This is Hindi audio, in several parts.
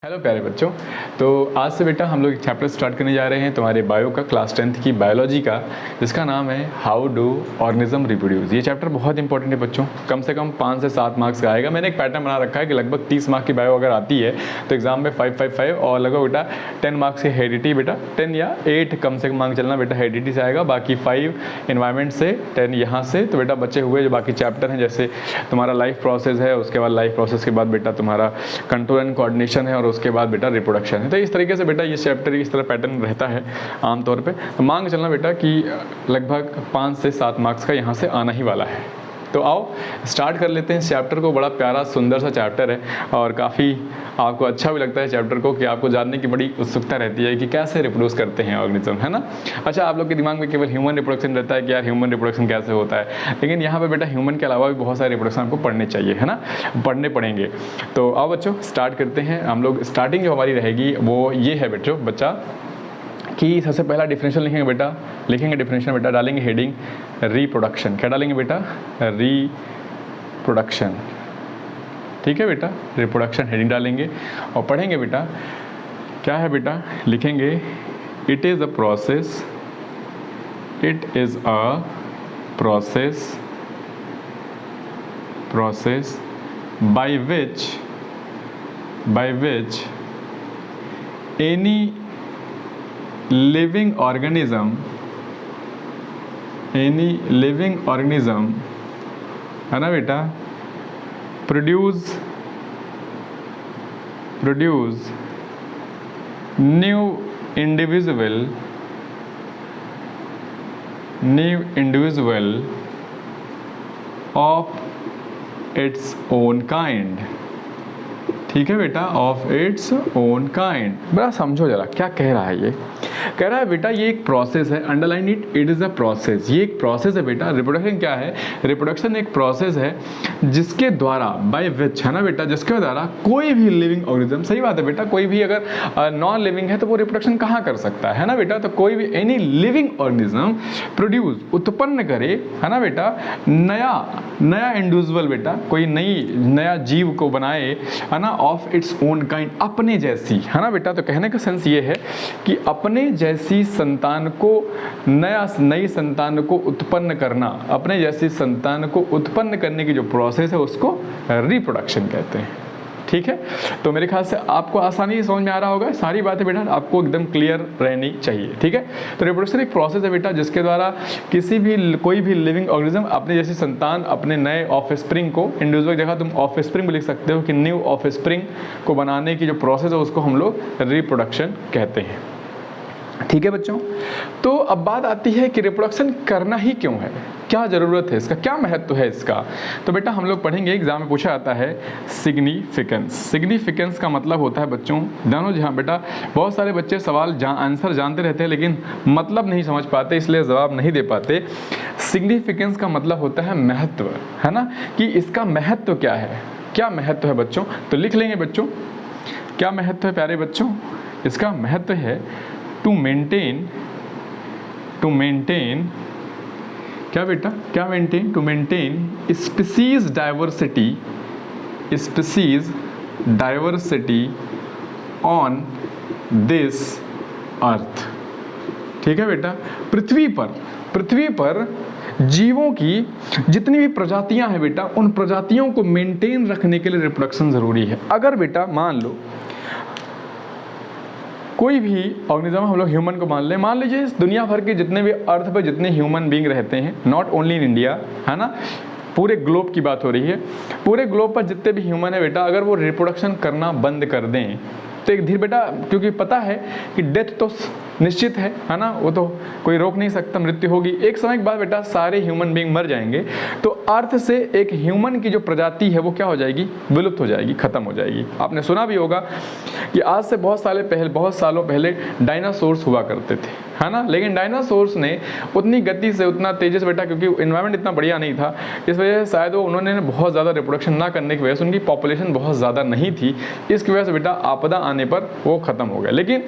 हेलो प्यारे बच्चों। तो आज से बेटा हम लोग एक चैप्टर स्टार्ट करने जा रहे हैं तुम्हारे बायो का, क्लास 10th की बायोलॉजी का, जिसका नाम है हाउ डू ऑर्गेनिज्म रिप्रोड्यूस। ये चैप्टर बहुत इंपॉर्टेंट है बच्चों, कम से कम 5 से 7 मार्क्स का आएगा। मैंने एक पैटर्न बना रखा है कि लगभग 30 मार्क्स की बायो अगर आती है तो एग्जाम में 5 और लगभग बेटा 10 मार्क्स की हेरिडिटी, बेटा 10 या 8 कम से कम मार्क्स चलना बेटा हेरिडिटी से आएगा, बाकी 5 इन्वायरमेंट से, 10 यहाँ से। तो बेटा बचे हुए जो बाकी चैप्टर हैं, जैसे तुम्हारा लाइफ प्रोसेस है, उसके बाद लाइफ प्रोसेस के बाद बेटा तुम्हारा कंट्रोल एंड कोऑर्डिनेशन है, और उसके बाद बेटा रिप्रोडक्शन है। तो इस तरीके से बेटा ये चैप्टर इस तरह पैटर्न रहता है आमतौर पे। तो मान के चलना बेटा कि लगभग 5 से 7 मार्क्स का यहाँ से आना ही वाला है। तो आओ स्टार्ट कर लेते हैं इस चैप्टर को। बड़ा प्यारा सुंदर सा चैप्टर है और काफ़ी आपको अच्छा भी लगता है चैप्टर को, कि आपको जानने की बड़ी उत्सुकता रहती है कि कैसे रिप्रोड्यूस करते हैं ऑर्गेनिज्म, है ना। अच्छा, आप लोग के दिमाग में केवल ह्यूमन रिप्रोडक्शन रहता है कि यार ह्यूमन रिप्रोडक्शन कैसे होता है, लेकिन यहाँ पे बेटा ह्यूमन के अलावा भी बहुत सारे रिप्रोडक्शन आपको पढ़ने चाहिए, है ना, पढ़ने पड़ेंगे। तो आओ बच्चों स्टार्ट करते हैं हम लोग। स्टार्टिंग जो हमारी रहेगी वो ये है बच्चा कि सबसे पहला डिफरेंशियल लिखेंगे बेटा, डिफरेंशियल बेटा, डालेंगे हेडिंग रिप्रोडक्शन। क्या डालेंगे बेटा? रिप्रोडक्शन। ठीक है बेटा, रिप्रोडक्शन हेडिंग डालेंगे और पढ़ेंगे बेटा क्या है बेटा। लिखेंगे it is a process, it is a process by which any living organism है ना बेटा, produce new individual of its own kind। ठीक है बेटा, ऑफ इट्स ओन काइंड। बड़ा समझो जरा क्या कह रहा है। ये कह रहा है बेटा ये एक प्रोसेस है, underline it is a process. ये एक प्रोसेस है बेटा। रिप्रोडक्शन क्या है? रिप्रोडक्शन एक प्रोसेस है जिसके द्वारा, बाय विच, है ना बेटा, जिसके द्वारा कोई भी लिविंग ऑर्गेनिज्म, सही बात है बेटा, कोई भी अगर नॉन लिविंग है तो वो रिप्रोडक्शन कहाँ कर सकता है ना बेटा। तो कोई भी एनी लिविंग ऑर्गेनिज्म प्रोड्यूस, उत्पन्न करे, है ना बेटा, नया इंडिविजुअल बेटा, कोई नया जीव को बनाए, है ना, ऑफ इट्स ओन काइंड, अपने जैसी, है ना बेटा। तो कहने का सेंस ये है कि अपने जैसी संतान को, नई संतान को उत्पन्न करना, अपने जैसी संतान को उत्पन्न करने की जो प्रोसेस है उसको रिप्रोडक्शन कहते हैं। ठीक है, तो मेरे ख्याल से आपको आसानी से समझ में आ रहा होगा। सारी बातें बेटा आपको एकदम क्लियर रहनी चाहिए। ठीक है, तो रिप्रोडक्शन एक प्रोसेस है बेटा जिसके द्वारा कोई भी लिविंग ऑर्गेनिज्म अपने जैसी संतान, अपने नए ऑफस्प्रिंग को, इंडिविजुअल की जगह तुम ऑफस्प्रिंग भी लिख सकते हो, कि न्यू ऑफस्प्रिंग को बनाने की जो प्रोसेस है उसको हम लोग रिप्रोडक्शन कहते हैं। ठीक है बच्चों, तो अब बात आती है कि रिप्रोडक्शन करना ही क्यों है, क्या ज़रूरत है इसका, क्या महत्व है इसका। तो बेटा हम लोग पढ़ेंगे, एग्जाम में पूछा जाता है सिग्निफिकेंस का मतलब होता है बच्चों, जानो जहाँ बेटा बहुत सारे बच्चे सवाल आंसर जानते रहते हैं लेकिन मतलब नहीं समझ पाते, इसलिए जवाब नहीं दे पाते। सिग्निफिकेंस का मतलब होता है महत्व, है ना, कि इसका महत्व क्या है, क्या महत्व है बच्चों। तो लिख लेंगे बच्चों क्या महत्व है प्यारे बच्चों। इसका महत्व है टू मेंटेन क्या बेटा, क्या maintain, to maintain species diversity on this earth. ठीक है बेटा, पृथ्वी पर जीवों की जितनी भी प्रजातियां हैं बेटा, उन प्रजातियों को मेंटेन रखने के लिए रिप्रोडक्शन जरूरी है। अगर बेटा मान लो कोई भी ऑर्गेनिज्म, हम लोग ह्यूमन को मान लीजिए, दुनिया भर के जितने भी अर्थ पर जितने ह्यूमन बीइंग रहते हैं, नॉट ओनली इन इंडिया, है ना, पूरे ग्लोब की बात हो रही है, पूरे ग्लोब पर जितने भी ह्यूमन है बेटा, अगर वो रिप्रोडक्शन करना बंद कर दें तो एक धीरे बेटा, क्योंकि पता है कि डेथ तो निश्चित है ना, वो तो कोई रोक नहीं सकता, मृत्यु होगी, एक समय के बाद बेटा सारे ह्यूमन बीइंग मर जाएंगे। तो अर्थ से एक ह्यूमन की जो प्रजाति है वो क्या हो जाएगी, विलुप्त हो जाएगी, खत्म हो जाएगी। आपने सुना भी होगा कि आज से बहुत सालों पहले डायनासोर्स हुआ करते थे, है ना, लेकिन डायनासोर्स ने उतनी गति से, उतना तेजस बेटा, क्योंकि इन्वायरमेंट इतना बढ़िया नहीं था, इस वजह से शायद उन्होंने बहुत ज़्यादा रिप्रोडक्शन ना करने की वजह से उनकी पॉपुलेशन बहुत ज़्यादा नहीं थी, इसकी वजह से बेटा आपदा आने पर वो खत्म हो गया। लेकिन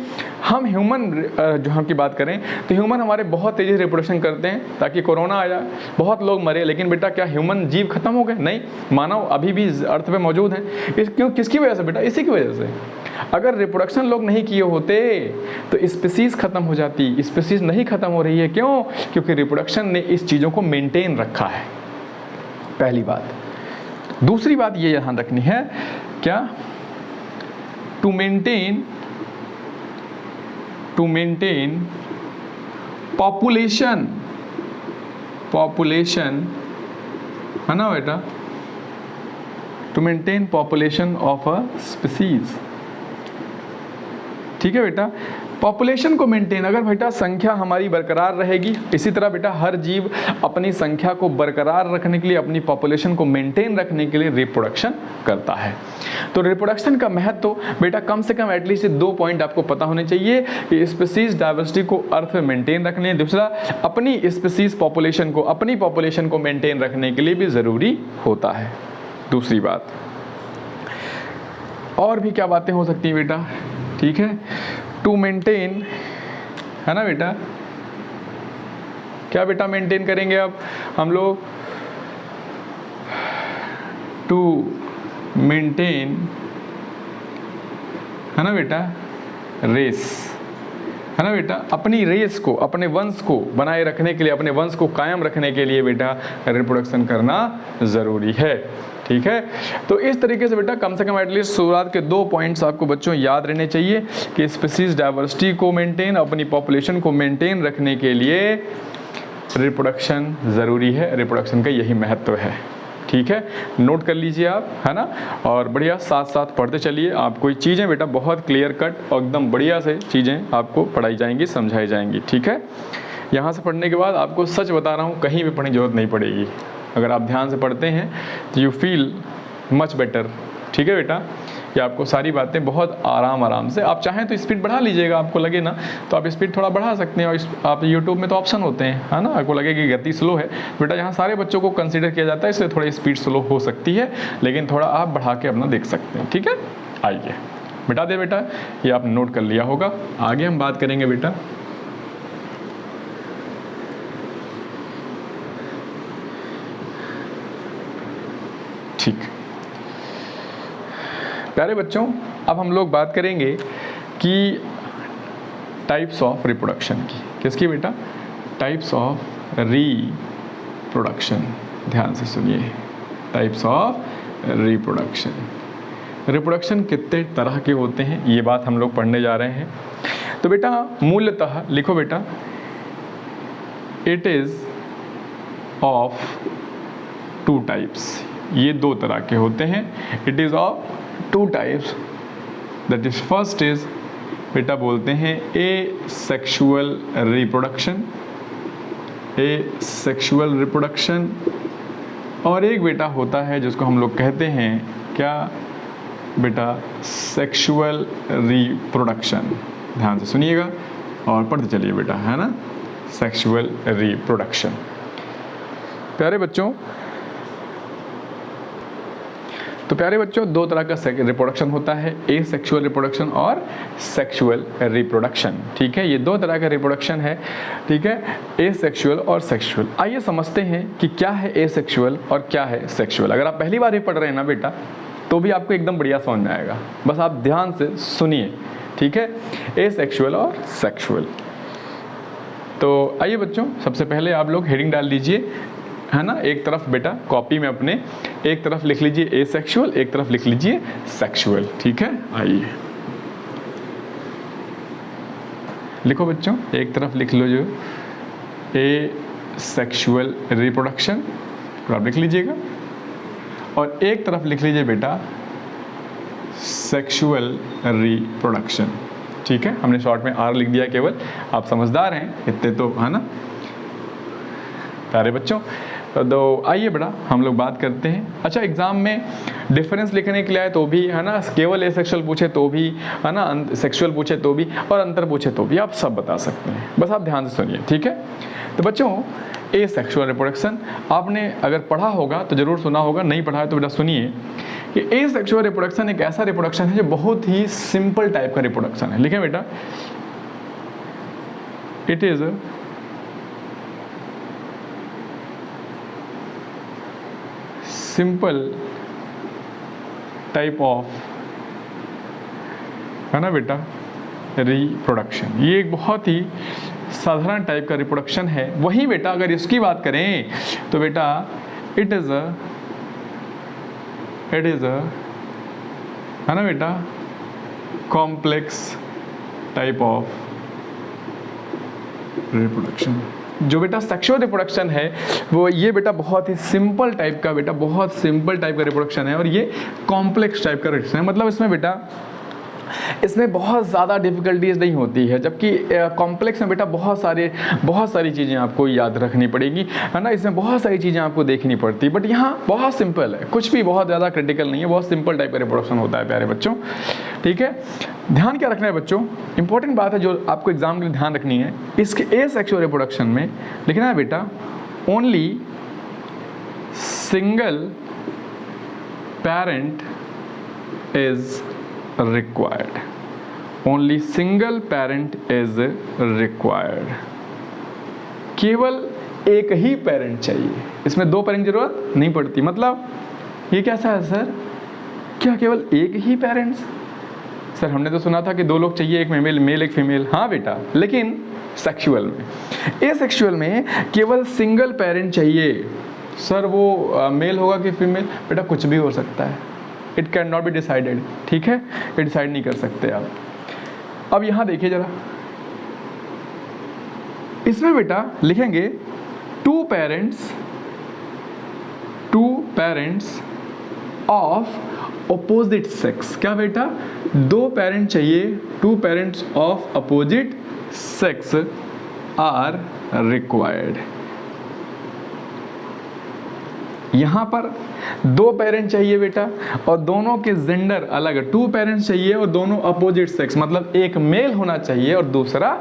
हम ह्यूमन जो हम की बात करें तो ह्यूमन हमारे बहुत तेज़ी से रिप्रोडक्शन करते हैं ताकि कोरोना आ जाए, बहुत लोग मरे, लेकिन बेटा क्या ह्यूमन जीव खत्म हो गए? नहीं, मानव अभी भी अर्थ पे मौजूद हैं। किसकी वजह से बेटा? इसी की वजह से। अगर रिप्रोडक्शन लोग नहीं किए होते तो स्पीसीज खत्म हो जाती। स्पीसीज नहीं खत्म हो रही है, क्यों? क्योंकि रिप्रोडक्शन ने इस चीज़ों को मेंटेन रखा है, पहली बात। दूसरी बात ये यहाँ रखनी है, क्या? टू मेंटेन पॉपुलेशन है ना बेटा, to maintain population of a species. ठीक है बेटा, पॉपुलेशन को मेंटेन, अगर बेटा संख्या हमारी बरकरार रहेगी, इसी तरह बेटा हर जीव अपनी संख्या को बरकरार रखने के लिए, अपनी पॉपुलेशन को मेंटेन रखने के लिए रिप्रोडक्शन करता है। तो रिप्रोडक्शन का महत्व तो बेटा कम से कम एटलीस्ट 2 पॉइंट आपको पता होने चाहिए कि स्पीसीज डाइवर्सिटी को अर्थ में मेंटेन रखने, दूसरा अपनी स्पीसीज पॉपुलेशन को, अपनी पॉपुलेशन को मेंटेन रखने के लिए भी ज़रूरी होता है। दूसरी बात, और भी क्या बातें हो सकती हैं बेटा? ठीक है, टू मेंटेन, है ना बेटा, क्या बेटा मेंटेन करेंगे अब हम लोग? टू मेंटेन, है ना बेटा, रेस, है ना बेटा, अपनी रेस को, अपने वंश को बनाए रखने के लिए, अपने वंश को कायम रखने के लिए बेटा रिप्रोडक्शन करना ज़रूरी है। ठीक है, तो इस तरीके से बेटा कम से कम एटलीस्ट शुरुआत के 2 पॉइंट्स आपको बच्चों याद रहने चाहिए कि स्पीसीज डाइवर्सिटी को मेंटेन, अपनी पॉपुलेशन को मेंटेन रखने के लिए रिप्रोडक्शन ज़रूरी है। रिप्रोडक्शन का यही महत्व है। ठीक है, नोट कर लीजिए आप, है ना, और बढ़िया साथ साथ पढ़ते चलिए। आपको चीज़ें बेटा बहुत क्लियर कट और एकदम बढ़िया से चीज़ें आपको पढ़ाई जाएंगी, समझाई जाएंगी। ठीक है, यहाँ से पढ़ने के बाद आपको सच बता रहा हूँ, कहीं भी पढ़ने की जरूरत नहीं पड़ेगी। अगर आप ध्यान से पढ़ते हैं तो यू फील मच बेटर। ठीक है बेटा, कि आपको सारी बातें बहुत आराम से, आप चाहें तो स्पीड बढ़ा लीजिएगा, आपको लगे ना तो आप स्पीड थोड़ा बढ़ा सकते हैं। और आप यूट्यूब में तो ऑप्शन होते हैं, है ना, आपको लगे कि गति स्लो है बेटा, यहाँ सारे बच्चों को कंसीडर किया जाता है, इसलिए थोड़ी स्पीड स्लो हो सकती है, लेकिन थोड़ा आप बढ़ा के अपना देख सकते हैं। ठीक है, आइए बेटा दे बेटा, ये आपने नोट कर लिया होगा। आगे हम बात करेंगे बेटा ठीक। प्यारे बच्चों, अब हम लोग बात करेंगे कि टाइप्स ऑफ रिप्रोडक्शन की। किसकी बेटा? Types of reproduction. ध्यान से सुनिए, टाइप्स ऑफ रिप्रोडक्शन। रिप्रोडक्शन कितने तरह के होते हैं, ये बात हम लोग पढ़ने जा रहे हैं। तो बेटा मूलतः लिखो बेटा, इट इज ऑफ 2 टाइप्स। ये 2 तरह के होते हैं। It is of 2 types, that is first is बेटा बोलते हैं ए सेक्सुअल रिप्रोडक्शन, ए सेक्सुअल रिप्रोडक्शन, और एक बेटा होता है जिसको हम लोग कहते हैं क्या बेटा? Sexual reproduction. ध्यान से सुनिएगा और पढ़ते चलिए बेटा, है ना, सेक्सुअल रिप्रोडक्शन। प्यारे बच्चों, तो प्यारे बच्चों 2 तरह का रिप्रोडक्शन होता है, ए सेक्सुअल रिप्रोडक्शन और सेक्सुअल रिप्रोडक्शन। ठीक है, ये 2 तरह का रिप्रोडक्शन है। ठीक है, ए सेक्सुअल और सेक्सुअल। आइए समझते हैं कि क्या है ए सेक्सुअल और क्या है सेक्सुअल। अगर आप पहली बार ही पढ़ रहे हैं ना बेटा, तो भी आपको एकदम बढ़िया समझ में आएगा, बस आप ध्यान से सुनिए। ठीक है, ए सेक्सुअल और सेक्सुअल। तो आइए बच्चों, सबसे पहले आप लोग हेडिंग डाल दीजिए, है ना, एक तरफ बेटा कॉपी में अपने एक तरफ लिख लीजिए ए सेक्सुअल, एक तरफ लिख लीजिए सेक्सुअल। ठीक है, आइए लिखो बच्चों, एक तरफ लिख लो जो ए सेक्सुअल रिप्रोडक्शन, तो आप लिख लीजिएगा, और एक तरफ लिख लीजिए बेटा सेक्सुअल रिप्रोडक्शन। ठीक है, हमने शॉर्ट में आर लिख दिया केवल, आप समझदार हैं इतने तो, है ना प्यारे बच्चों। तो आइए बेटा हम लोग बात करते हैं। अच्छा, एग्जाम में डिफरेंस लिखने के लिए आए तो भी, है ना, केवल ए सेक्सुअल पूछे तो भी, है ना, सेक्सुअल पूछे तो भी, और अंतर पूछे तो भी आप सब बता सकते हैं, बस आप ध्यान से सुनिए। ठीक है, तो बच्चों ए सेक्सुअल रिप्रोडक्शन आपने अगर पढ़ा होगा तो ज़रूर सुना होगा, नहीं पढ़ा है तो बेटा सुनिए कि ए सेक्सुअल रिप्रोडक्शन एक ऐसा रिप्रोडक्शन है जो बहुत ही सिंपल टाइप का रिप्रोडक्शन है। लिखें बेटा, it is simple type of है ना बेटा, रिप्रोडक्शन। ये एक बहुत ही साधारण टाइप का रिप्रोडक्शन है। वहीं बेटा अगर इसकी बात करें तो बेटा इट इज़ अ है ना बेटा, कॉम्प्लेक्स टाइप ऑफ रिप्रोडक्शन। जो बेटा सेक्सुअल रिप्रोडक्शन है वो ये बेटा बहुत ही सिंपल टाइप का बेटा, बहुत सिंपल टाइप का रिप्रोडक्शन है, और ये कॉम्प्लेक्स टाइप का रिप्रोडक्शन है। मतलब इसमें बेटा इसमें बहुत ज़्यादा डिफ़िकल्टीज नहीं होती है, जबकि कॉम्प्लेक्स में बेटा बहुत सारी चीज़ें आपको याद रखनी पड़ेगी, है ना। इसमें बहुत सारी चीज़ें आपको देखनी पड़ती है, बट यहाँ बहुत सिंपल है, कुछ भी बहुत ज़्यादा क्रिटिकल नहीं है, बहुत सिंपल टाइप का रिप्रोडक्शन होता है प्यारे बच्चों। ठीक है, ध्यान क्या रखना है बच्चों, इंपॉर्टेंट बात है जो आपको एग्जाम के लिए ध्यान रखनी है। इसके एसेक्सुअल रिप्रोडक्शन में लिखना है बेटा only single parent is required, only single parent is required। केवल एक ही पेरेंट चाहिए, इसमें दो पेरेंट की जरूरत नहीं पड़ती। मतलब ये कैसा है सर, क्या केवल एक ही पेरेंट्स? सर हमने तो सुना था कि दो लोग चाहिए, एक मेल एक फीमेल। हाँ बेटा, लेकिन सेक्सुअल में, एसेक्सुअल में केवल सिंगल पेरेंट चाहिए। सर वो मेल होगा कि फीमेल? बेटा कुछ भी हो सकता है, it can not be decided. ठीक है, ये डिसाइड नहीं कर सकते आप। अब यहां देखिए जरा, इसमें बेटा लिखेंगे two parents of opposite sex. क्या बेटा, दो पेरेंट चाहिए, two parents of opposite sex are required. यहाँ पर दो पेरेंट चाहिए बेटा, और दोनों के जेंडर अलग है। टू पेरेंट्स चाहिए और दोनों अपोजिट सेक्स, मतलब एक मेल होना चाहिए और दूसरा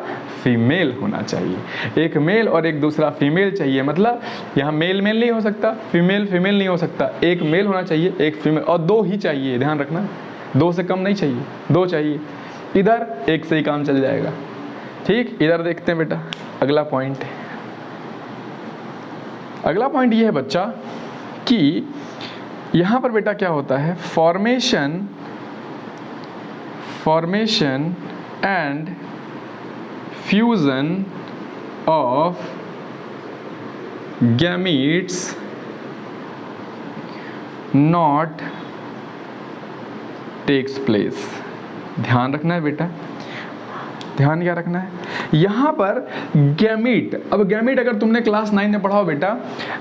फीमेल होना चाहिए। एक मेल और एक दूसरा फीमेल चाहिए, मतलब यहाँ मेल नहीं हो सकता, फीमेल नहीं हो सकता। एक मेल होना चाहिए, एक फीमेल, और दो ही चाहिए, ध्यान रखना, दो से कम नहीं चाहिए, दो चाहिए। इधर एक से ही काम चल जाएगा। ठीक, इधर देखते हैं बेटा अगला पॉइंट। अगला पॉइंट ये है बच्चा कि यहाँ पर बेटा क्या होता है, formation and fusion of gametes not takes place. ध्यान रखना है बेटा, ध्यान क्या रखना है यहाँ पर गैमीट। अब गैमीट अगर तुमने क्लास 9 में पढ़ा हो बेटा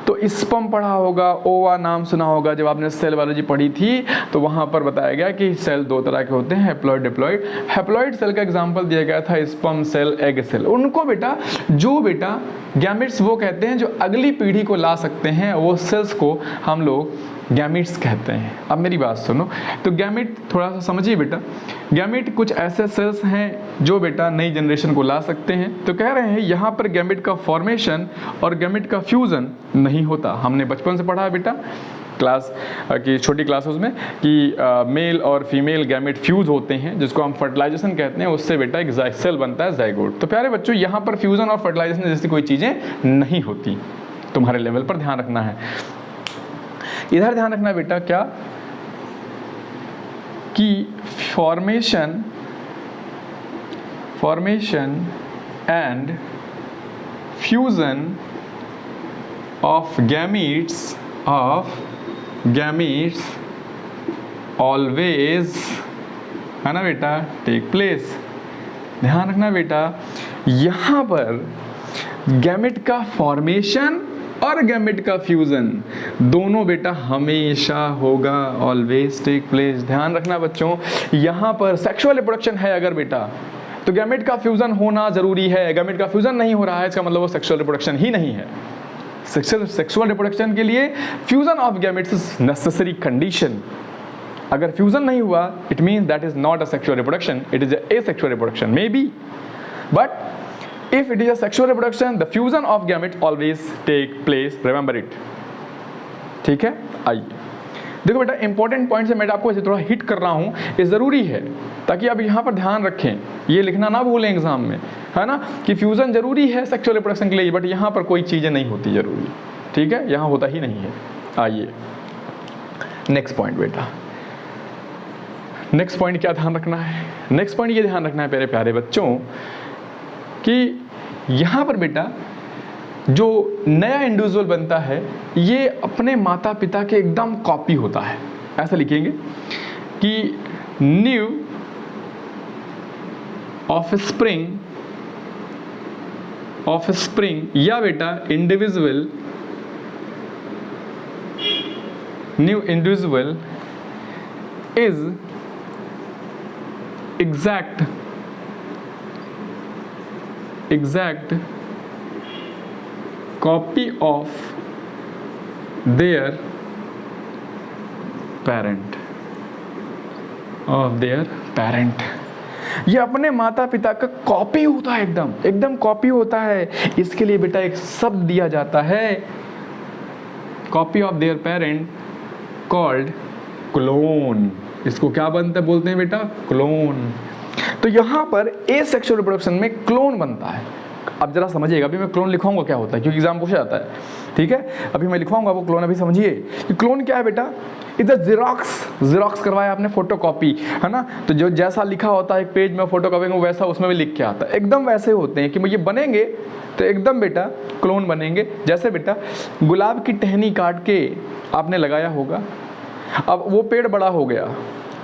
तो स्पर्म पढ़ा होगा, ओवा नाम सुना होगा। जब आपने सेल बायोलॉजी पढ़ी थी तो वहाँ पर बताया गया कि सेल दो तरह के होते हैं, हैप्लॉइड डिप्लॉइड। हैप्लॉइड सेल का एग्जांपल दिया गया था स्पर्म सेल, एग सेल। उनको बेटा जो बेटा गैमीट्स वो कहते हैं जो अगली पीढ़ी को ला सकते हैं, वो सेल्स को हम लोग गैमीट्स कहते हैं। अब मेरी बात सुनो, तो गैमीट थोड़ा सा समझिए बेटा। गैमीट कुछ ऐसे सेल्स हैं जो बेटा नई जनरेशन को ला सकते हैं। तो कह रहे हैं यहाँ पर गैमीट का फॉर्मेशन और गैमीट का फ्यूजन नहीं होता। हमने बचपन से पढ़ा है बेटा क्लास की छोटी क्लासेस में कि मेल और फीमेल गैमेट फ्यूज होते हैं, जिसको हम फर्टिलाइजेशन कहते हैं। उससे बेटा एक सेल बनता है ज़ाइगोट। तो प्यारे बच्चों यहाँ पर फ्यूजन और फर्टिलाइजेशन जैसी कोई चीज़ें नहीं होती, तुम्हारे लेवल पर ध्यान रखना है। इधर ध्यान रखना बेटा क्या कि formation and fusion of gametes always, है ना बेटा, टेक प्लेस। ध्यान रखना बेटा यहाँ पर गैमेट का फॉर्मेशन और गैमेट का फ्यूजन दोनों बेटा हमेशा होगा, ऑलवेज टेक प्लेस। ध्यान रखना बच्चों, यहाँ पर सेक्सुअल रिप्रोडक्शन है अगर बेटा तो गैमेट का फ्यूजन होना जरूरी है। गैमेट का फ्यूजन नहीं हो रहा है इसका मतलब वो सेक्सुअल रिप्रोडक्शन ही नहीं है। सेक्सुअल रिप्रोडक्शन के लिए fusion of gametes is necessary condition. अगर फ्यूजन नहीं हुआ it means that is not a sexual reproduction, it is a sexual reproduction may be, but if it is a sexual reproduction the fusion of gametes always take place, remember it। ठीक है, आइए देखो बेटा इंपॉर्टेंट पॉइंट्स है, मैं आपको इसे थोड़ा हिट कर रहा हूँ, ये ज़रूरी है ताकि आप यहाँ पर ध्यान रखें, ये लिखना ना भूलें एग्जाम में, है ना, कि फ्यूजन जरूरी है सेक्सुअल रिप्रोडक्शन के लिए, बट यहाँ पर कोई चीज़ें नहीं होती जरूरी। ठीक है, यहाँ होता ही नहीं है। आइए नेक्स्ट पॉइंट बेटा, नेक्स्ट पॉइंट क्या ध्यान रखना है? नेक्स्ट पॉइंट ये ध्यान रखना है मेरे प्यारे बच्चों कि यहाँ पर बेटा जो नया इंडिविजुअल बनता है ये अपने माता पिता के एकदम कॉपी होता है। ऐसा लिखेंगे कि न्यू ऑफस्प्रिंग या बेटा new individual is exact copy of their parent ये अपने माता पिता का कॉपी होता है, एकदम कॉपी होता है। इसके लिए बेटा एक शब्द दिया जाता है, copy of their parent called clone. इसको क्या बनता है बोलते हैं बेटा? क्लोन। तो यहाँ पर एसेक्सुअल रिप्रोडक्शन में क्लोन बनता है। अब जरा समझिएगा, अभी मैं क्लोन लिखवाऊंगा क्या होता है, क्योंकि एग्जाम पूछा जाता है, ठीक है। अभी मैं लिखवाऊंगा वो क्लोन, अभी समझिए कि क्लोन क्या है बेटा। इधर जिरोक्स करवाया आपने, फोटोकॉपी, है ना। तो जो जैसा लिखा होता है एक पेज में फोटोकॉपी में, वैसा उसमें भी लिख के आता है। एकदम वैसे होते हैं कि ये बनेंगे तो एकदम बेटा क्लोन बनेंगे। जैसे बेटा गुलाब की टहनी काट के आपने लगाया होगा, अब वो पेड़ बड़ा हो गया,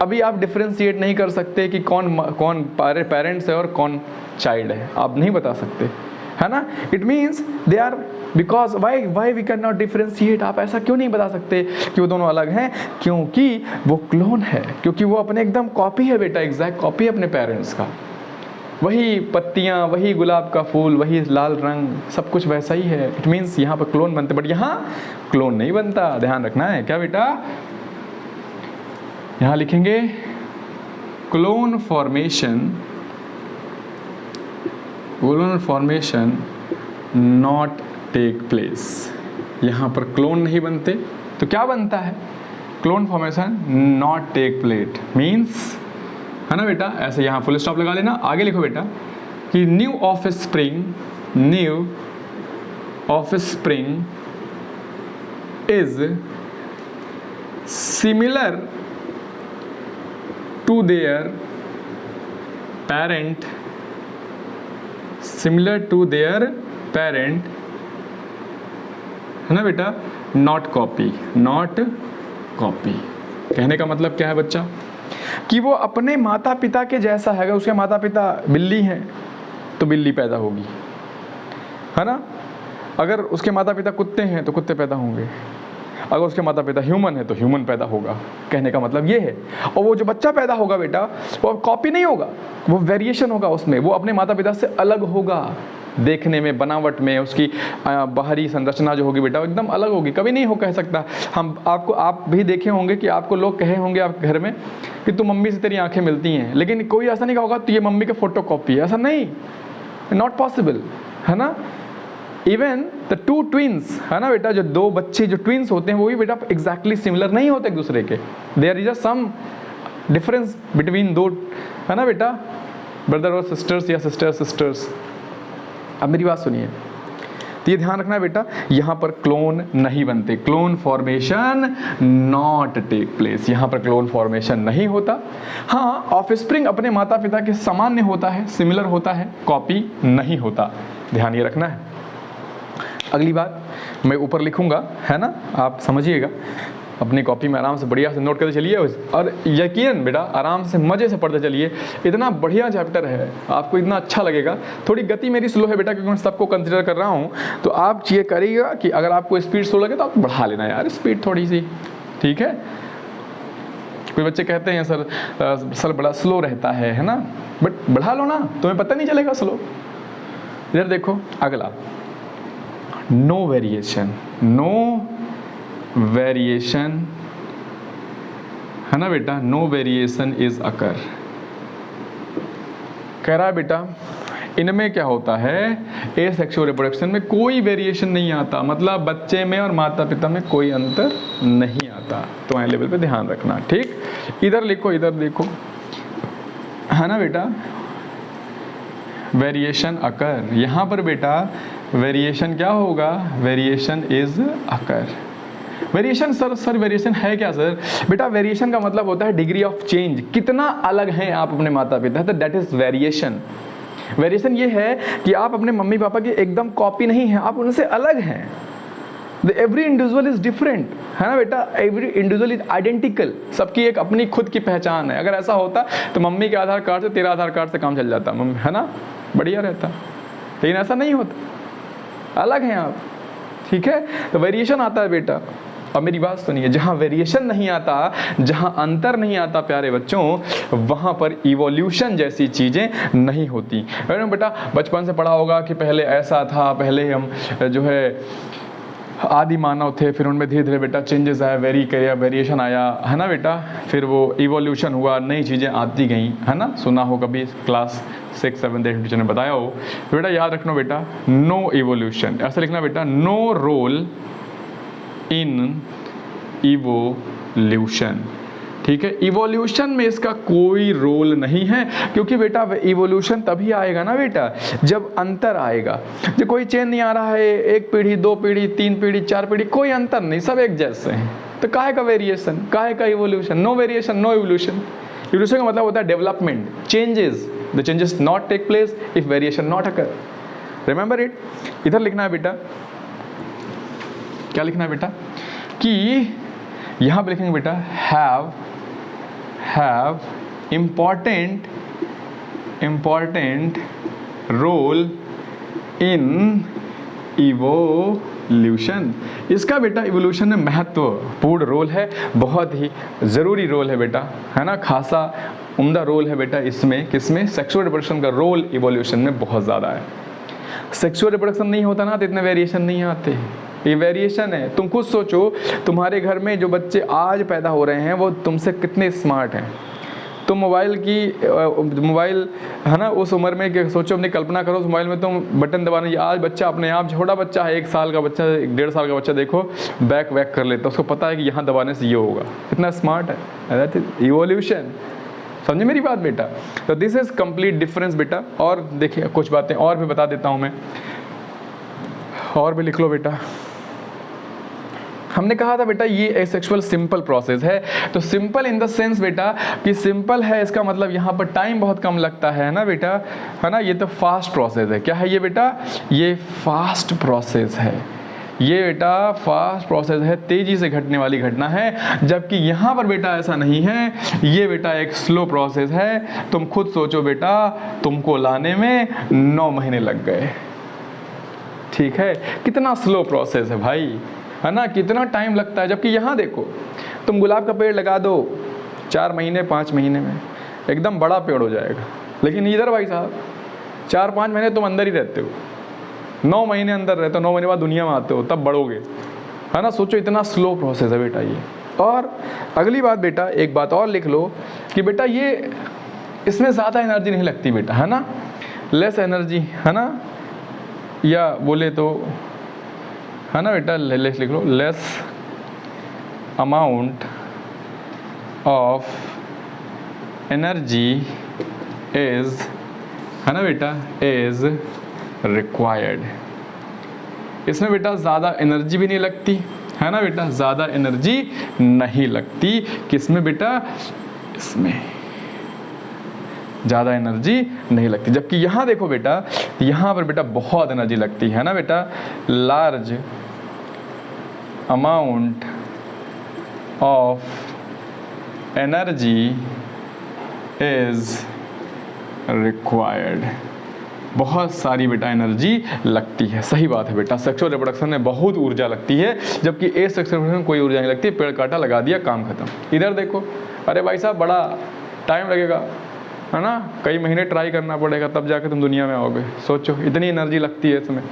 अभी आप डिफ्रेंशिएट नहीं कर सकते कि कौन पेरेंट्स है और कौन चाइल्ड है, आप नहीं बता सकते, है ना। It means they are, because why we can not differentiate. आप ऐसा क्यों नहीं बता सकते कि वो दोनों अलग हैं? क्योंकि वो क्लोन है, क्योंकि वो अपने एकदम कॉपी है बेटा, एग्जैक्ट कॉपी अपने पेरेंट्स का। वही पत्तियाँ, वही गुलाब का फूल, वही लाल रंग, सब कुछ वैसा ही है। इट मीन्स यहाँ पर क्लोन बनते, बट यहाँ क्लोन नहीं बनता, ध्यान रखना है। क्या बेटा? यहाँ लिखेंगे clone formation not take place. यहाँ पर क्लोन नहीं बनते तो क्या बनता है? Clone formation not take place means, है ना बेटा। ऐसे यहाँ फुल स्टॉप लगा लेना। आगे लिखो बेटा कि new offspring is similar to their parent, है ना बेटा, नॉट कॉपी। कहने का मतलब क्या है बच्चा? कि वो अपने माता पिता के जैसा है। अगर उसके माता पिता बिल्ली हैं तो बिल्ली पैदा होगी, है ना। अगर उसके माता पिता कुत्ते हैं तो कुत्ते पैदा होंगे, अगर उसके माता पिता ह्यूमन है तो ह्यूमन पैदा होगा। कहने का मतलब ये है। और वो जो बच्चा पैदा होगा बेटा, वो कॉपी नहीं होगा, वो वेरिएशन होगा उसमें, वो अपने माता पिता से अलग होगा। देखने में, बनावट में, उसकी बाहरी संरचना जो होगी बेटा एकदम अलग होगी। कभी नहीं हो कह सकता। आप भी देखे होंगे कि आपको लोग कहे होंगे आपके घर में कि तू मम्मी से तेरी आंखें मिलती हैं, लेकिन कोई ऐसा नहीं होगा तो ये मम्मी का फोटो कॉपी है, ऐसा नहीं, नॉट पॉसिबल, है ना। इवन द टू ट्विंस, है ना बेटा, जो दो बच्चे जो ट्विंस होते हैं वो भी बेटा एग्जैक्टली सिमिलर नहीं होते एक दूसरे के। There is some difference between दो, है ना बेटा, ब्रदर और सिस्टर्स या सिस्टर्स। अब मेरी बात सुनिए, तो ये ध्यान रखना बेटा, यहाँ पर क्लोन नहीं बनते, clone formation not take place. यहाँ पर क्लोन फॉर्मेशन नहीं होता। हाँ, ऑफस्प्रिंग अपने माता पिता के सामान्य होता है, सिमिलर होता है, कॉपी नहीं होता। ध्यान ये रखना है। अगली बात मैं ऊपर लिखूंगा, है ना, आप समझिएगा। अपनी कॉपी में आराम से बढ़िया से नोट करते चलिए, और यकीन बेटा आराम से मज़े से पढ़ते चलिए। इतना बढ़िया चैप्टर है, आपको इतना अच्छा लगेगा। थोड़ी गति मेरी स्लो है बेटा, क्योंकि मैं सबको कंसिडर कर रहा हूँ। तो आप ये करिएगा कि अगर आपको स्पीड स्लो लगे तो आप बढ़ा लेना यार स्पीड थोड़ी सी, ठीक है। कोई बच्चे कहते हैं सर बड़ा स्लो रहता है ना, बट बढ़ा लो ना, तुम्हें पता नहीं चलेगा स्लो। इधर देखो अगला, नो वेरिएशन, है ना बेटा, नो वेरिएशन इज अकर। कह रहा है बेटा इनमें क्या होता है, एसेक्सुअल रिप्रोडक्शन में कोई वेरिएशन नहीं आता, मतलब बच्चे में और माता पिता में कोई अंतर नहीं आता। तो ऐ लेवल पे ध्यान रखना, ठीक। इधर लिखो, इधर देखो, है ना बेटा, वेरिएशन अकर। यहाँ पर बेटा वेरिएशन क्या होगा, variation is occur. Variation sir variation है क्या सर? बेटा वेरिएशन का मतलब होता है डिग्री ऑफ चेंज, कितना अलग हैं आप अपने माता पिता, तो दैट इज वेरिएशन। वेरिएशन ये है कि आप अपने मम्मी पापा की एकदम कॉपी नहीं है, आप उनसे अलग हैं। एवरी इंडिविजुअल इज डिफरेंट, है ना बेटा, एवरी इंडिविजुअल इज आइडेंटिकल, सबकी एक अपनी खुद की पहचान है। अगर ऐसा होता तो मम्मी के आधार कार्ड से तेरा आधार कार्ड से काम चल जाता, है ना, बढ़िया रहता, लेकिन ऐसा नहीं होता, अलग हैं आप, ठीक है। तो वेरिएशन आता है बेटा। अब मेरी बात सुनिए, जहाँ वेरिएशन नहीं आता, जहाँ अंतर नहीं आता प्यारे बच्चों, वहाँ पर इवोल्यूशन जैसी चीज़ें नहीं होती। बेटा बचपन से पढ़ा होगा कि पहले ऐसा था, पहले हम जो है आदि मानव थे, फिर उनमें धीरे धीरे बेटा चेंजेस आया, वेरिएशन आया, है ना बेटा, फिर वो इवोल्यूशन हुआ, नई चीज़ें आती गई, है ना, सुना हो कभी, क्लास 6, 7, 8 टीचर ने बताया हो। बेटा याद रखना बेटा, नो इवोल्यूशन, ऐसा लिखना बेटा, नो रोल इन इवोल्यूशन, ठीक है। इवोल्यूशन में इसका कोई रोल नहीं है, क्योंकि बेटा इवोल्यूशन तभी आएगा ना बेटा जब अंतर आएगा। जब कोई चेंज नहीं आ रहा है, 1 पीढ़ी 2 पीढ़ी 3 पीढ़ी 4 पीढ़ी, कोई अंतर नहीं, सब एक जैसे हैं, तो काहे का वेरिएशन, काहे का evolution? No variation no evolution. Evolution का मतलब होता है development, changes, the changes not take place if variation not occur, remember it. इधर लिखना है बेटा, क्या लिखना है बेटा, कि यहाँ पे लिखेंगे बेटा have important role in evolution। इसका बेटा इवोल्यूशन में महत्वपूर्ण रोल है, बहुत ही ज़रूरी रोल है बेटा, है ना, खासा उम्दा रोल है बेटा इसमें, किसमें? सेक्सुअल रिप्रोडक्शन का रोल इवोल्यूशन में बहुत ज़्यादा है। सेक्सुअल रिप्रोडक्शन नहीं होता ना तो इतने वेरिएशन नहीं आते, ये वेरिएशन है। तुम खुद सोचो, तुम्हारे घर में जो बच्चे आज पैदा हो रहे हैं वो तुमसे कितने स्मार्ट हैं। तुम मोबाइल है ना, उस उम्र में सोचो, अपनी कल्पना करो, उस मोबाइल में तुम बटन दबाने, आज बच्चा अपने आप, छोटा बच्चा है, 1 साल का बच्चा, 1.5 साल का बच्चा, देखो बैक कर लेता, उसको पता है कि यहाँ दबाने से ये होगा, कितना स्मार्ट है, दैट इज इवोल्यूशन। समझे मेरी बात बेटा? तो दिस इज कंप्लीट डिफरेंस बेटा। और देखिए कुछ बातें और भी बता देता हूँ मैं, और भी लिख लो बेटा। हमने कहा था बेटा ये एसेक्सुअल सिंपल प्रोसेस है, तो सिंपल इन द सेंस बेटा कि सिंपल है, इसका मतलब यहाँ पर टाइम बहुत कम लगता है ना बेटा, है ना। ये तो फास्ट प्रोसेस है, क्या है ये बेटा? ये फास्ट प्रोसेस है, ये बेटा फास्ट प्रोसेस है, तेजी से घटने वाली घटना है। जबकि यहाँ पर बेटा ऐसा नहीं है, ये बेटा एक स्लो प्रोसेस है। तुम खुद सोचो बेटा, तुमको लाने में 9 महीने लग गए, ठीक है, कितना स्लो प्रोसेस है भाई, है ना, कितना टाइम लगता है। जबकि यहाँ देखो, तुम गुलाब का पेड़ लगा दो 4 महीने 5 महीने में एकदम बड़ा पेड़ हो जाएगा, लेकिन इधर भाई साहब 4-5 महीने तुम अंदर ही रहते हो, 9 महीने अंदर रहते हो, 9 महीने बाद दुनिया में आते हो, तब बढ़ोगे, है ना। सोचो इतना स्लो प्रोसेस है बेटा ये। और अगली बात बेटा, एक बात और लिख लो कि बेटा ये इसमें ज़्यादा एनर्जी नहीं लगती बेटा, है ना, लेस एनर्जी, है ना, या बोले तो है ना बेटा, लिख लो, less amount of energy is, है ना बेटा, इज रिक्वायर्ड। इसमें बेटा ज़्यादा एनर्जी भी नहीं लगती, है ना बेटा, ज़्यादा एनर्जी नहीं लगती। किसमें बेटा? इसमें ज़्यादा एनर्जी नहीं लगती। जबकि यहाँ देखो बेटा, यहाँ पर बेटा बहुत एनर्जी लगती है ना बेटा, large amount of energy is required. बहुत सारी बेटा एनर्जी लगती है, सही बात है बेटा। सेक्सुअल रिप्रोडक्शन में बहुत ऊर्जा लगती है, जबकि एसेक्सुअल रिप्रोडक्शन में कोई ऊर्जा नहीं लगती, पेड़ काटा लगा दिया काम खत्म। इधर देखो, अरे भाई साहब बड़ा टाइम लगेगा, है ना, कई महीने ट्राई करना पड़ेगा, तब जाके तुम दुनिया में आओगे। सोचो इतनी एनर्जी लगती है इसमें,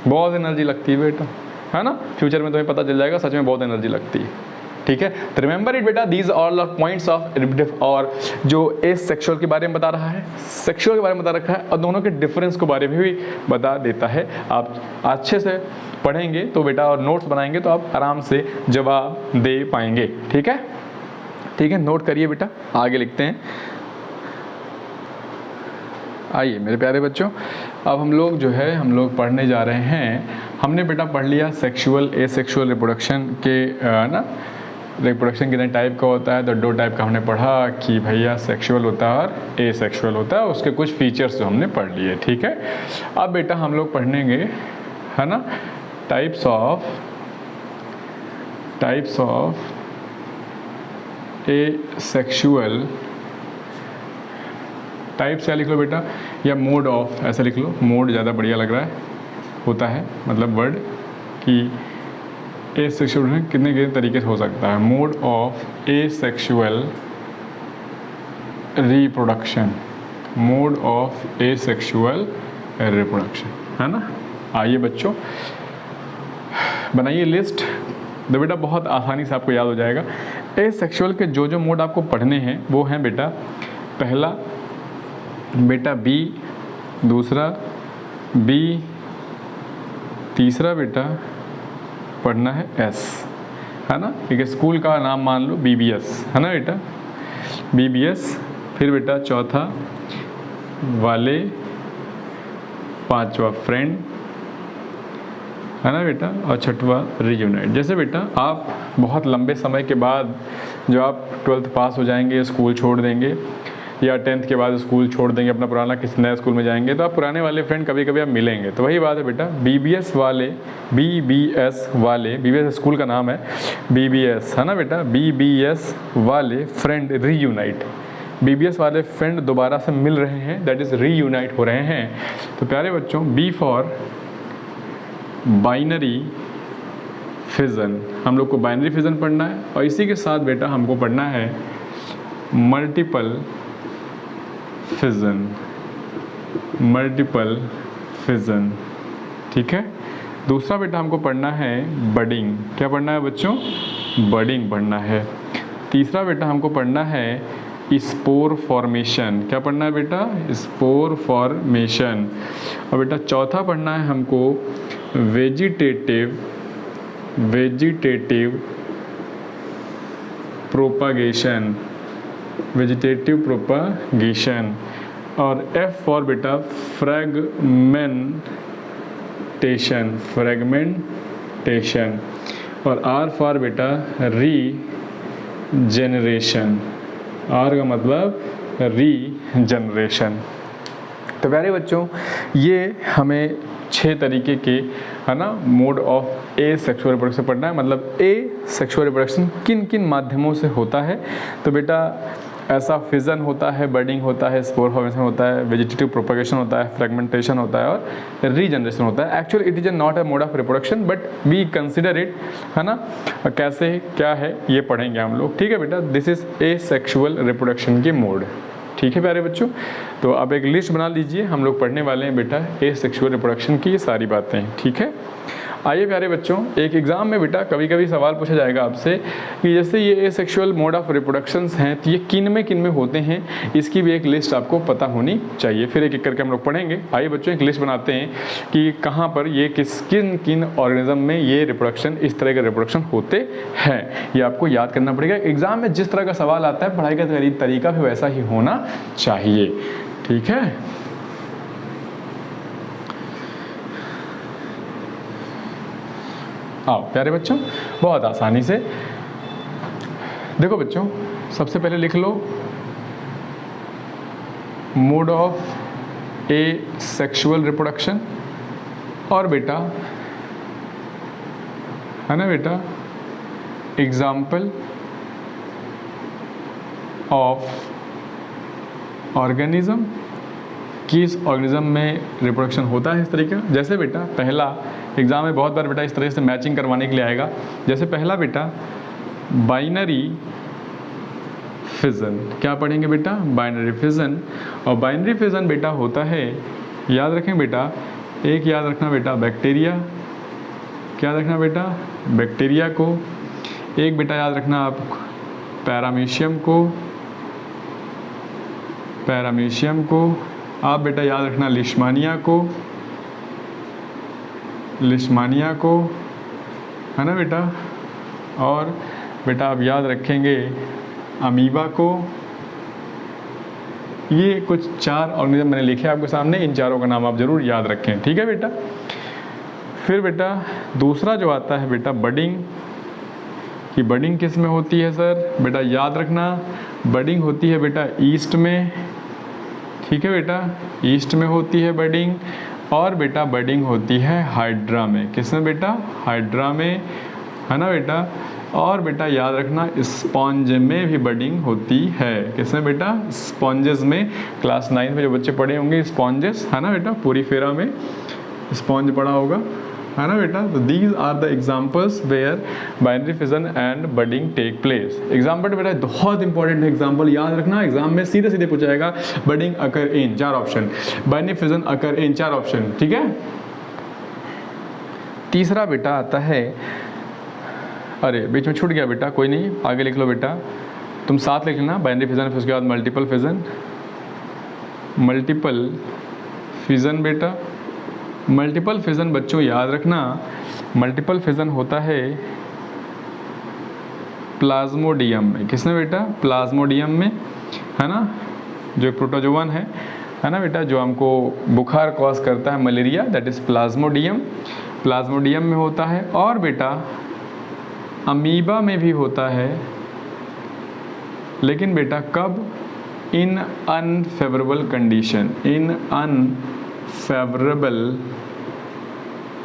बहुत एनर्जी लगती है बेटा, है ना। फ्यूचर में तुम्हें पता चल जाएगा सच में बहुत एनर्जी लगती है, ठीक है। तो रिमेंबर इट बेटा, these all are points of reproductive, और जो एस सेक्सुअल के बारे में बता रहा है, सेक्सुअल के बारे में बता रखा है, और दोनों के डिफरेंस के बारे में भी बता देता है। आप अच्छे से पढ़ेंगे तो बेटा, और नोट्स बनाएंगे तो आप आराम से जवाब दे पाएंगे, ठीक है, ठीक है। नोट करिए बेटा, आगे लिखते हैं। आइए मेरे प्यारे बच्चों, अब हम लोग जो है हम लोग पढ़ने जा रहे हैं हमने बेटा पढ़ लिया सेक्सुअल एसेक्सुअल रिप्रोडक्शन के ना रिप्रोडक्शन कितने टाइप का होता है। तो 2 टाइप का हमने पढ़ा कि भैया सेक्सुअल होता है और एसेक्सुअल होता है, उसके कुछ फीचर्स जो हमने पढ़ लिए। ठीक है, अब बेटा हम लोग पढ़ेंगे है ना टाइप्स ऑफ एसेक्सुअल। टाइप्स क्या लिख लो बेटा, या मोड ऑफ ऐसा लिख लो, मोड ज़्यादा बढ़िया लग रहा है होता है मतलब वर्ड कि एसेक्सुअल कितने तरीके से हो सकता है। Mode of asexual reproduction, mode of asexual reproduction, है ना। आइए बच्चों बनाइए लिस्ट, तो बेटा बहुत आसानी से आपको याद हो जाएगा। एसेक्सुअल के जो जो मोड आपको पढ़ने हैं वो हैं बेटा, पहला बेटा बी, दूसरा बी, तीसरा बेटा पढ़ना है एस, है ना। एक स्कूल का नाम मान लो BBS, है ना बेटा, BBS। फिर बेटा चौथा वाले, पांचवा फ्रेंड, है ना बेटा, और छठवा रीयूनाइट। जैसे बेटा आप बहुत लंबे समय के बाद जो आप 12th पास हो जाएंगे, स्कूल छोड़ देंगे, या 10th के बाद स्कूल छोड़ देंगे, अपना पुराना किसी नए स्कूल में जाएंगे, तो आप पुराने वाले फ्रेंड कभी कभी आप मिलेंगे। तो वही बात है बेटा, BBS वाले, BBS स्कूल का नाम है BBS, है ना बेटा, BBS वाले फ्रेंड रीयूनाइट, BBS वाले फ्रेंड दोबारा से मिल रहे हैं, दैट इज़ रीयूनाइट हो रहे हैं। तो प्यारे बच्चों, B फॉर बाइनरी फिजन, हम लोग को बाइनरी फिजन पढ़ना है, और इसी के साथ बेटा हमको पढ़ना है मल्टीपल फिजन, ठीक है। दूसरा बेटा हमको पढ़ना है बडिंग, क्या पढ़ना है बच्चों, बडिंग पढ़ना है। तीसरा बेटा हमको पढ़ना है स्पोर फॉर्मेशन, क्या पढ़ना है बेटा, स्पोर फॉर्मेशन। और बेटा चौथा पढ़ना है हमको वेजिटेटिव प्रोपागेशन, और F फॉर बेटा फ्रैगमेंटेशन, और R फॉर बेटा रीजेनरेशन, R का मतलब रीजनरेशन। तो प्यारे बच्चों, ये हमें 6 तरीके के, है ना, मोड ऑफ एसेक्सुअल रिप्रोडक्शन पढ़ना है। मतलब एसेक्सुअल रिप्रोडक्शन किन किन माध्यमों से होता है। तो बेटा ऐसा फिजन होता है, बर्डिंग होता है, स्पोर फॉर्मेशन होता है, वेजिटेटिव प्रोपगेशन होता है, फ्रेगमेंटेशन होता है, और रीजनरेशन होता है। Actually it is not a mode of reproduction but we consider it, है ना। कैसे क्या है ये पढ़ेंगे हम लोग, ठीक है बेटा। दिस इज एसेक्सुअल रिप्रोडक्शन के मोड, ठीक है प्यारे बच्चों। तो अब एक लिस्ट बना लीजिए, हम लोग पढ़ने वाले हैं बेटा एसेक्सुअल रिप्रोडक्शन की ये सारी बातें, ठीक है। आइए प्यारे बच्चों, एक एग्ज़ाम में बेटा कभी कभी सवाल पूछा जाएगा आपसे कि जैसे ये एसेक्सुअल मोड ऑफ रिप्रोडक्शंस हैं, तो ये किन में होते हैं, इसकी भी एक लिस्ट आपको पता होनी चाहिए। फिर एक एक करके हम लोग पढ़ेंगे। आइए बच्चों एक लिस्ट बनाते हैं कि कहाँ पर ये किन ऑर्गेनिज्म में ये रिप्रोडक्शन, इस तरह के रिप्रोडक्शन होते हैं, ये आपको याद करना पड़ेगा। एग्ज़ाम में जिस तरह का सवाल आता है, पढ़ाई का तरीका भी वैसा ही होना चाहिए, ठीक है। आओ प्यारे बच्चों, बहुत आसानी से देखो बच्चों, सबसे पहले लिख लो मोड ऑफ एसेक्सुअल रिप्रोडक्शन, और बेटा, है ना बेटा, एग्जाम्पल ऑफ ऑर्गेनिज्म, किस ऑर्गेनिज्म में रिप्रोडक्शन होता है इस तरीके का। जैसे बेटा पहला, एग्जाम में बहुत बार बेटा इस तरह से मैचिंग करवाने के लिए आएगा। जैसे पहला बेटा बाइनरी फिजन, क्या पढ़ेंगे बेटा, बाइनरी फिजन। और बाइनरी फिजन बेटा होता है, याद रखें बेटा, एक याद रखना बेटा बैक्टीरिया, क्या रखना बेटा, बैक्टीरिया को। एक बेटा याद रखना आप पैरामीशियम को। आप बेटा याद रखना लिश्मानिया को, है ना बेटा। और बेटा आप याद रखेंगे अमीबा को। ये कुछ 4 ऑर्गेनिज्म मैंने लिखे आपके सामने, इन चारों का नाम आप जरूर याद रखें, ठीक है बेटा। फिर बेटा दूसरा जो आता है बेटा बडिंग, कि बडिंग किस में होती है सर? बेटा याद रखना, बडिंग होती है बेटा ईस्ट में, ठीक है बेटा, ईस्ट में होती है बडिंग। और बेटा बडिंग होती है हाइड्रा में, किसमें बेटा? हाइड्रा में, है ना बेटा। और बेटा याद रखना स्पॉन्ज में भी बडिंग होती है, किसमें बेटा? स्पॉन्जेस में। क्लास 9 में जो बच्चे पढ़े होंगे स्पॉन्जेस, है ना बेटा, पूरी फेरा में स्पॉन्ज पढ़ा होगा, है ना बेटा। तो these are the examples where binary fission and budding take place. Example बेटा बहुत इंपॉर्टेंट है, एग्जाम्पल याद रखना, एग्जाम में सीधे सीधे पूछा जाएगा। बडिंग अकर इन 4 ऑप्शन, बाइनरी फिजन अकर इन 4 ऑप्शन, ठीक है। तीसरा बेटा आता है, अरे बीच में छूट गया बेटा, कोई नहीं, आगे लिख लो बेटा, तुम साथ लिख लेना, बाइनरी फिजन, फिर उसके बाद मल्टीपल फिजन। मल्टीपल फिजन बेटा, मल्टीपल फिजन बच्चों याद रखना, मल्टीपल फिजन होता है प्लाज्मोडियम में, किसमें बेटा? प्लाज्मोडियम में, है ना, जो प्रोटोजोवन है ना बेटा, जो हमको बुखार कॉज करता है, malaria, that is Plasmodium, Plasmodium में होता है। और बेटा अमीबा में भी होता है, लेकिन बेटा कब? इन अनफेवरेबल कंडीशन, इन अनफेवरेबल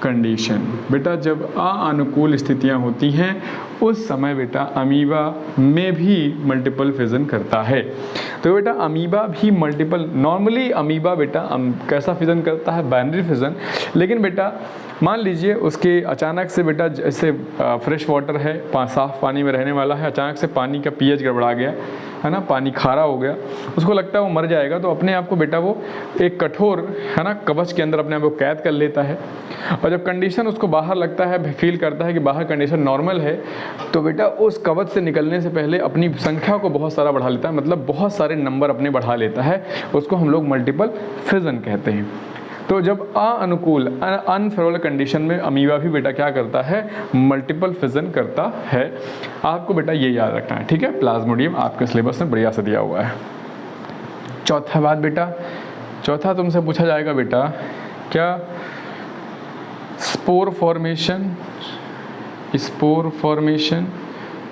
कंडीशन। बेटा जब अनुकूल स्थितियां होती हैं उस समय बेटा अमीबा में भी मल्टीपल फिजन करता है। तो बेटा अमीबा भी मल्टीपल, नॉर्मली अमीबा बेटा कैसा फिजन करता है? Binary fission. लेकिन बेटा मान लीजिए उसके अचानक से बेटा, जैसे फ्रेश वाटर है, साफ पानी में रहने वाला है, अचानक से पानी का पीएच गड़बड़ा गया, है ना, पानी खारा हो गया, उसको लगता है वो मर जाएगा, तो अपने आप को बेटा वो एक कठोर, है ना, कवच के अंदर अपने आप को कैद कर लेता है। और जब कंडीशन उसको बाहर लगता है, फील करता है कि बाहर कंडीशन नॉर्मल है, तो बेटा उस कवच से निकलने से पहले अपनी संख्या को बहुत सारा बढ़ा लेता है, मतलब बहुत सारे नंबर अपने बढ़ा लेता है, उसको हम लोग मल्टीपल फिजन कहते हैं। तो जब अनुकूल अनफेवरेबल कंडीशन में अमीबा भी बेटा क्या करता है? मल्टीपल फिजन करता है। आपको बेटा ये याद रखना है, ठीक है। प्लाज्मोडियम आपके सिलेबस में बढ़िया से दिया हुआ है। चौथा बात बेटा, चौथा तुमसे पूछा जाएगा बेटा क्या? Spore formation, spore formation.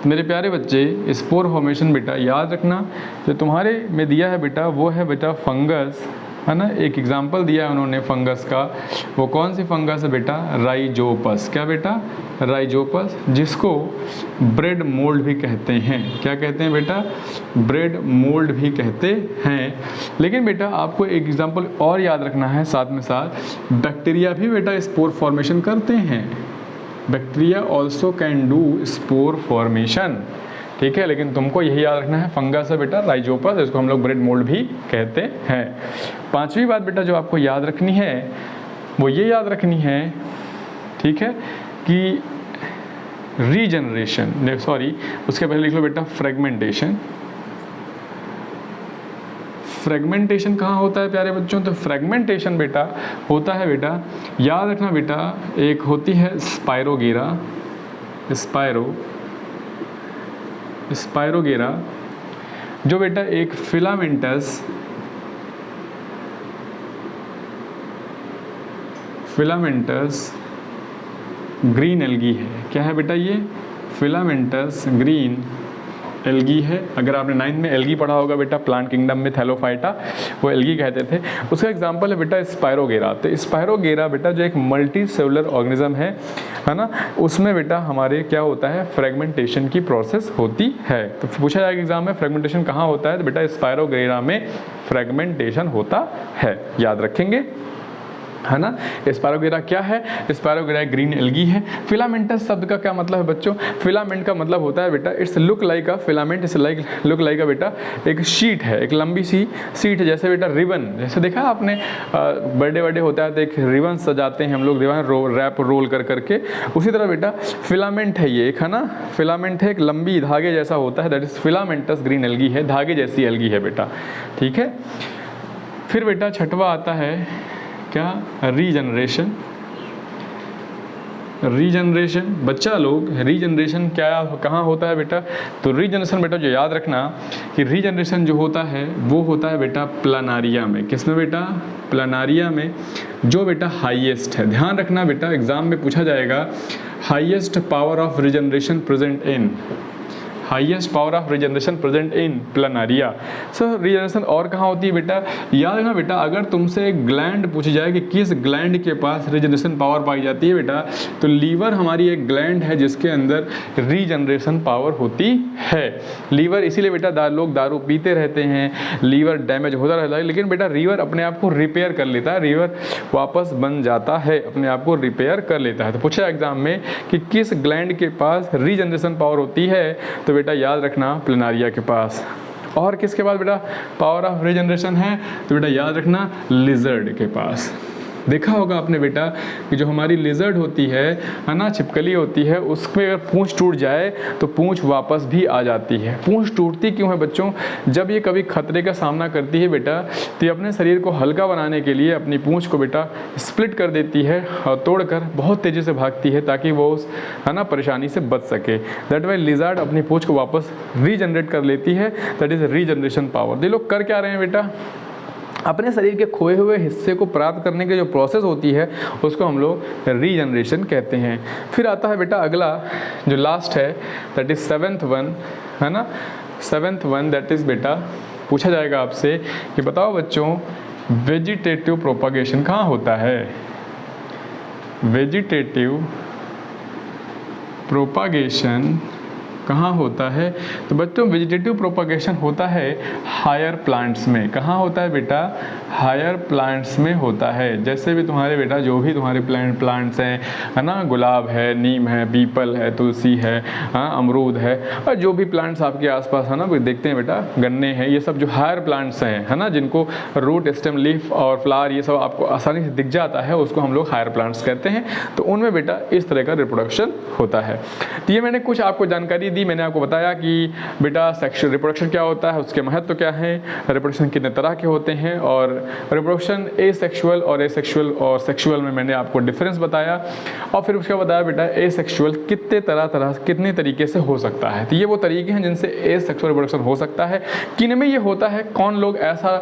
मेरे प्यारे बच्चे स्पोर फॉर्मेशन बेटा याद रखना, जो तुम्हारे में दिया है बेटा वो है बेटा फंगस, है ना। एक एग्जाम्पल दिया है उन्होंने फंगस का, वो कौन सी फंगस है बेटा? राइजोपस। क्या बेटा? राइजोपस, जिसको ब्रेड मोल्ड भी कहते हैं। क्या कहते हैं बेटा? ब्रेड मोल्ड भी कहते हैं। लेकिन बेटा आपको एक एग्जाम्पल और याद रखना है, साथ में साथ बैक्टीरिया भी बेटा स्पोर फॉर्मेशन करते हैं। Bacteria also can do spore formation, ठीक है। लेकिन तुमको यही याद रखना है, फंगस है बेटा राइजोपस, इसको हम लोग ब्रेड मोल्ड भी कहते हैं। पांचवी बात बेटा जो आपको याद रखनी है वो ये याद रखनी है, ठीक है, कि रीजनरेशन, सॉरी उसके पहले लिख लो बेटा फ्रेगमेंटेशन। फ्रेगमेंटेशन कहाँ होता है प्यारे बच्चों? तो फ्रेगमेंटेशन बेटा होता है बेटा, याद रखना बेटा, एक होती है स्पाइरोगेरा, स्पाइरोगेरा, जो बेटा एक फिलामेंटस ग्रीन एल्गी है। क्या है बेटा? ये फिलामेंटस ग्रीन एल्गी है। अगर आपने 9th में एल्गी पढ़ा होगा बेटा, प्लांट किंगडम में थैलोफाइटा, वो एल्गी कहते थे। उसका एग्जांपल है बेटा स्पाइरोगेरा। तो स्पाइरोगेरा बेटा जो एक मल्टी सेलुलर ऑर्गेनिज्म है ना, उसमें बेटा हमारे क्या होता है? फ्रेगमेंटेशन की प्रोसेस होती है। तो पूछा जाएगा एग्जाम में फ्रेगमेंटेशन कहाँ होता है? तो बेटा स्पाइरोगेरा में फ्रेगमेंटेशन होता है, याद रखेंगे, है ना। स्पाइरोगेरा क्या है? स्पाइरोगेरा ग्रीन एल्गी है। फिलामेंटस शब्द का क्या मतलब है बच्चों? फिलामेंट का मतलब होता है बेटा it's look like a filament, it's like look like अ बेटा एक शीट है, एक लंबी सी शीट है, जैसे बेटा रिबन, जैसे देखा आपने बर्थडे होता है तो एक रिबन सजाते हैं हम लोग, रिबन रैप रोल कर करके, उसी तरह बेटा फिलामेंट है ये एक, है ना। फिलामेंट है, एक लंबी धागे जैसा होता है, that is filamentous green algae है, धागे जैसी एल्गी है बेटा, ठीक है। फिर बेटा छठवा आता है क्या? रीजनरेशन। रीजनरेशन। बच्चा लोग रीजनरेशन क्या कहाँ होता है बेटा? तो रीजनरेशन बेटा जो याद रखना कि रीजनरेशन जो होता है वो होता है बेटा प्लानारिया में। किसमें बेटा? प्लानारिया में, जो बेटा हाईएस्ट है। ध्यान रखना बेटा एग्जाम में पूछा जाएगा highest power of regeneration present in, highest power of regeneration present in planaria. Sir regeneration और कहाँ होती है बेटा? याद रखना बेटा अगर तुमसे एक ग्लैंड पूछी जाए कि किस ग्लैंड के पास रीजनरेशन पावर पाई जाती है बेटा, तो लीवर हमारी एक ग्लैंड है जिसके अंदर रीजनरेशन पावर होती है। लीवर इसीलिए बेटा लोग दारू पीते रहते हैं, लीवर डैमेज होता रहता है, लेकिन बेटा लीवर अपने आप को रिपेयर कर लेता है, लीवर वापस बन जाता है, अपने आप को रिपेयर कर लेता है। तो पूछा एग्जाम में कि किस ग्लैंड के पास रीजनरेशन पावर होती है, तो बेटा याद रखना प्लानारिया के पास। और किसके पास बेटा पावर ऑफ रीजनरेशन है? तो बेटा याद रखना लिजर्ड के पास। देखा होगा आपने बेटा कि जो हमारी लिजर्ड होती है ना, छिपकली होती है, उसमें अगर पूंछ टूट जाए तो पूंछ वापस भी आ जाती है। पूंछ टूटती क्यों है बच्चों? जब ये कभी खतरे का सामना करती है बेटा, तो ये अपने शरीर को हल्का बनाने के लिए अपनी पूंछ को बेटा स्प्लिट कर देती है और तोड़कर बहुत तेज़ी से भागती है ताकि वो उस परेशानी से बच सके। दैट वाई लिजर्ड अपनी पूंछ को वापस रीजनरेट कर लेती है, दैट इज रीजनरेशन पावर। ये लोग कर क्या रहे हैं बेटा? अपने शरीर के खोए हुए हिस्से को प्राप्त करने की जो प्रोसेस होती है उसको हम लोग रीजनरेशन कहते हैं। फिर आता है बेटा अगला जो लास्ट है, दैट इज सेवेंथ वन, है ना। सेवेंथ वन दैट इज बेटा पूछा जाएगा आपसे कि बताओ बच्चों वेजिटेटिव प्रोपागेशन कहाँ होता है? वेजिटेटिव प्रोपागेशन कहाँ होता है? तो बच्चों वेजिटेटिव प्रोपागेशन होता है हायर प्लांट्स में। कहाँ होता है बेटा? हायर प्लांट्स में होता है। जैसे भी तुम्हारे बेटा जो भी तुम्हारे प्लांट्स हैं, है ना, गुलाब है, नीम है, पीपल है, तुलसी है, हाँ, अमरूद है, और जो भी प्लांट्स आपके आसपास है ना देखते हैं बेटा, गन्ने हैं, ये सब जो हायर प्लांट्स हैं, है ना, जिनको रूट, स्टेम, लीफ और फ्लावर ये सब आपको आसानी से दिख जाता है, उसको हम लोग हायर प्लांट्स कहते हैं। तो उनमें बेटा इस तरह का रिप्रोडक्शन होता है। तो ये मैंने कुछ आपको जानकारी दी, मैंने आपको बताया कि बेटा सेक्सुअल रिप्रोडक्शन क्या होता है, उसके महत्व क्या है, रिप्रोडक्शन कितने तरह के होते हैं, और रिप्रोडक्शन एसेक्सुअल और एसेक्सुअल और सेक्सुअल में मैंने आपको डिफरेंस बताया, और फिर उसका बताया बेटा एसेक्सुअल कितने तरीके से हो सकता है। तो ये वो तरीके हैं जिनसे एसेक्सुअल रिप्रोडक्शन हो सकता है। किन में ये होता है, कौन लोग ऐसा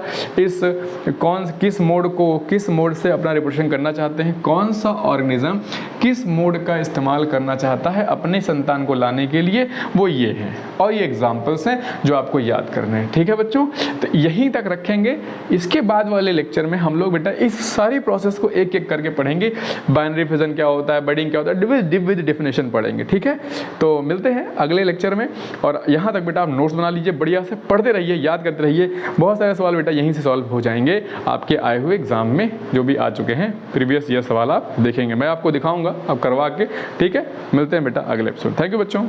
किस मोड से अपना रिप्रोडक्शन करना चाहते हैं, कौन सा ऑर्गेनिज्म किस मोड का इस्तेमाल करना चाहता है अपने संतान को लाने के लिए, वो ये है। और ये एग्जाम्पल्स हैं जो आपको याद करने हैं। ठीक है बच्चों, तो यहीं तक रखेंगे। इसके बाद वाले लेक्चर में हम लोग बेटा इस सारी प्रोसेस को एक एक करके पढ़ेंगे। बाइनरी फिजन क्या होता है, बडिंग क्या होता है, विद डेफिनेशन पढ़ेंगे। ठीक है, तो मिलते हैं अगले लेक्चर में। और यहाँ तक बेटा आप नोट्स बना लीजिए, बढ़िया से पढ़ते रहिए, याद करते रहिए। बहुत सारे सवाल बेटा यहीं से सॉल्व हो जाएंगे आपके आए हुए एग्जाम में जो भी आ चुके हैं। प्रीवियस ईयर सवाल आप देखेंगे, मैं आपको दिखाऊंगा अब करवा के। ठीक है, मिलते हैं बेटा अगले एपिसोड। थैंक यू बच्चों।